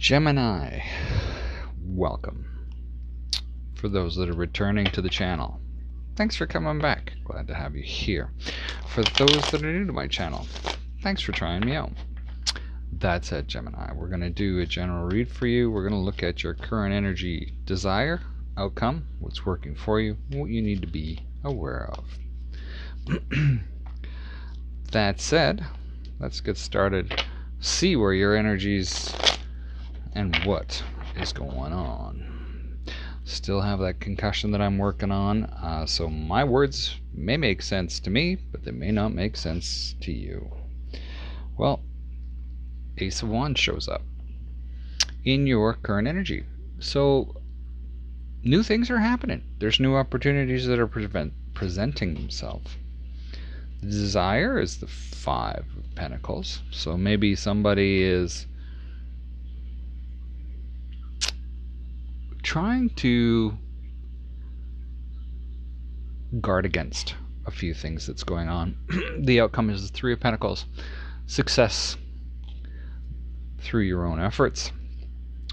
Gemini, welcome. For those that are returning to the channel, thanks for coming back. Glad to have you here. For those that are new to my channel, thanks for trying me out. That's it, Gemini. We're going to do a general read for you. We're going to look at your current energy desire, outcome, what's working for you, what you need to be aware of. That said, let's get started. See where your energies and what is going on. Still have that concussion that I'm working on, so my words may make sense to me, but they may not make sense to you. Well, Ace of Wands shows up in your current energy. So new things are happening. There's new opportunities that are presenting themselves. The desire is the Five of Pentacles. So maybe somebody is trying to guard against a few things that's going on. The outcome is the Three of Pentacles. Success through your own efforts.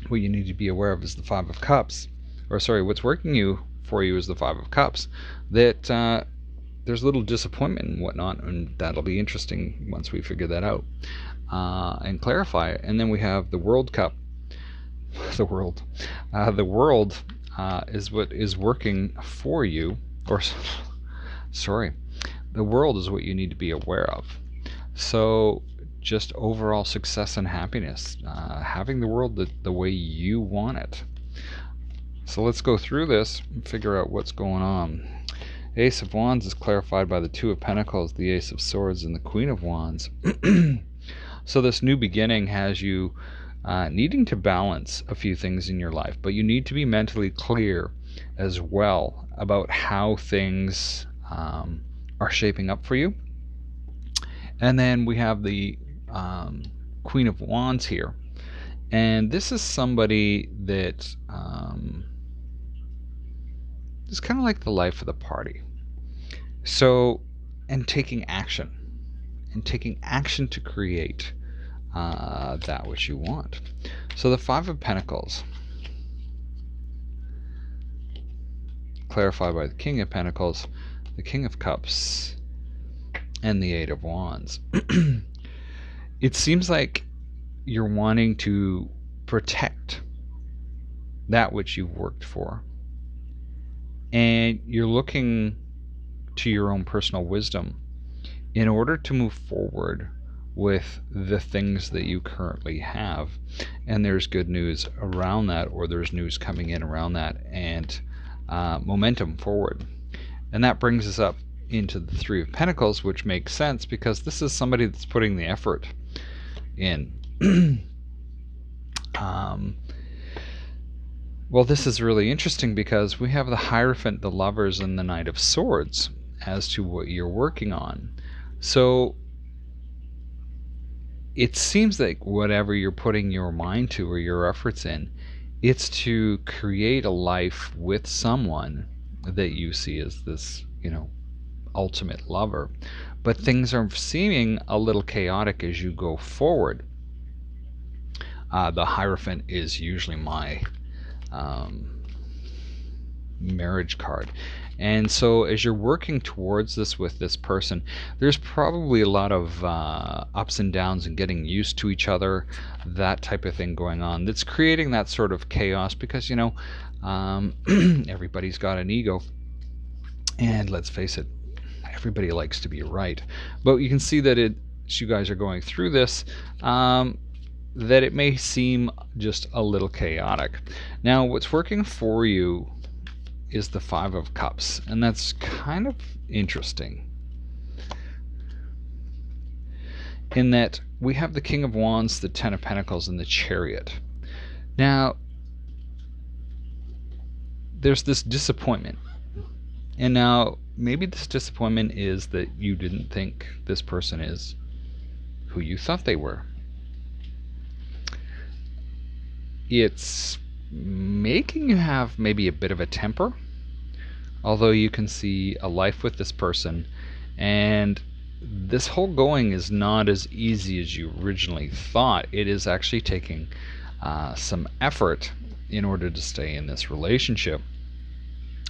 What you need to be aware of is the Five of Cups. Or sorry, what's working for you is the Five of Cups. That there's a little disappointment and whatnot, and that'll be interesting once we figure that out and clarify it. And then we have the World Cup. The world is what is working for you, or sorry, the world is what you need to be aware of. So just overall success and happiness, having the world the way you want it. So let's go through this and figure out what's going on. Ace of Wands is clarified by the Two of Pentacles, the Ace of Swords, and the Queen of Wands. So this new beginning has you needing to balance a few things in your life, but you need to be mentally clear as well about how things are shaping up for you. And then we have the Queen of Wands here, and this is somebody that is kind of like the life of the party. So, and taking action to create that which you want. So the Five of Pentacles, clarified by the King of Pentacles, the King of Cups, and the Eight of Wands. It seems like you're wanting to protect that which you've worked for, and you're looking to your own personal wisdom in order to move forward with the things that you currently have. And there's good news around that, or there's news coming in around that, and momentum forward. And that brings us up into the Three of Pentacles, which makes sense because this is somebody that's putting the effort in. Well, this is really interesting because we have the Hierophant, the Lovers, and the Knight of Swords as to what you're working on. So it seems like whatever you're putting your mind to or your efforts in, it's to create a life with someone that you see as this, ultimate lover. But things are seeming a little chaotic as you go forward. The Hierophant is usually my marriage card. And so as you're working towards this with this person, there's probably a lot of ups and downs and getting used to each other, that type of thing going on. That's creating that sort of chaos because, everybody's got an ego. And let's face it, everybody likes to be right. But you can see that as you guys are going through this, that it may seem just a little chaotic. Now, what's working for you is the Five of Cups, and that's kind of interesting in that we have the King of Wands, the Ten of Pentacles, and the Chariot. Now, there's this disappointment, and now maybe this disappointment is that you didn't think this person is who you thought they were. It's making you have maybe a bit of a temper, although you can see a life with this person, and this whole going is not as easy as you originally thought. It is actually taking some effort in order to stay in this relationship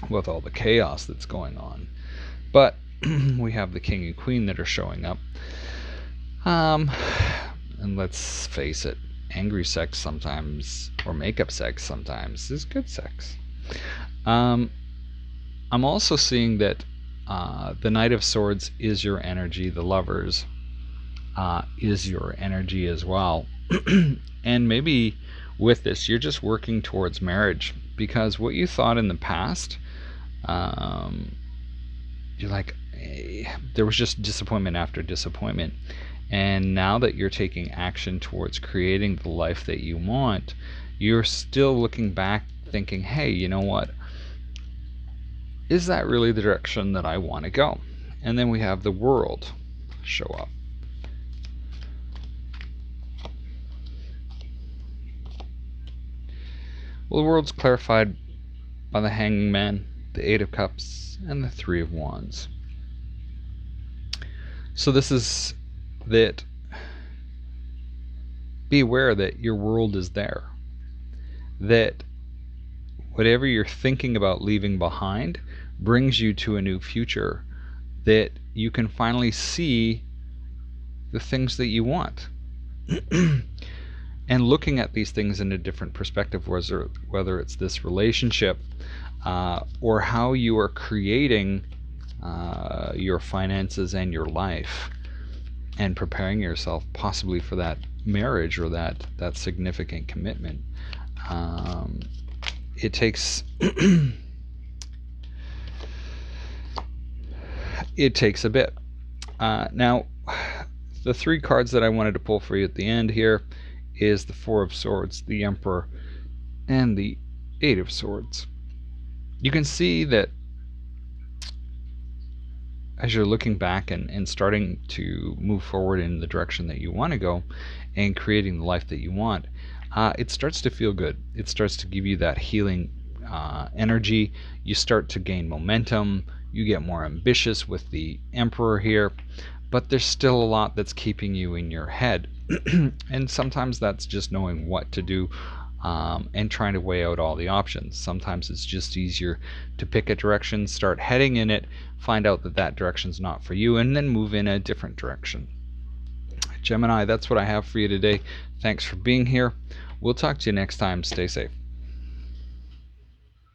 with all the chaos that's going on. But we have the king and queen that are showing up. And let's face it, angry sex sometimes, or makeup sex sometimes, is good sex. I'm also seeing that the Knight of Swords is your energy. The Lovers is your energy as well. And maybe with this, you're just working towards marriage, because what you thought in the past, you're like, there was just disappointment after disappointment. And now that you're taking action towards creating the life that you want, you're still looking back thinking, hey, you know what? Is that really the direction that I want to go? And then we have the World show up. Well, the World's clarified by the Hanging Man, the Eight of Cups, and the Three of Wands. So this is that be aware that your world is there. That whatever you're thinking about leaving behind brings you to a new future. That you can finally see the things that you want. And looking at these things in a different perspective, whether it's this relationship or how you are creating your finances and your life, and preparing yourself possibly for that marriage or that significant commitment. It takes it takes a bit. Now, the three cards that I wanted to pull for you at the end here is the Four of Swords, the Emperor, and the Eight of Swords. You can see that as you're looking back and starting to move forward in the direction that you want to go and creating the life that you want, it starts to feel good. It starts to give you that healing energy. You start to gain momentum. You get more ambitious with the Emperor here, but there's still a lot that's keeping you in your head. And sometimes that's just knowing what to do and trying to weigh out all the options. Sometimes it's just easier to pick a direction, start heading in it, find out that that direction's not for you, and then move in a different direction. Gemini, that's what I have for you today. Thanks for being here. We'll talk to you next time. Stay safe.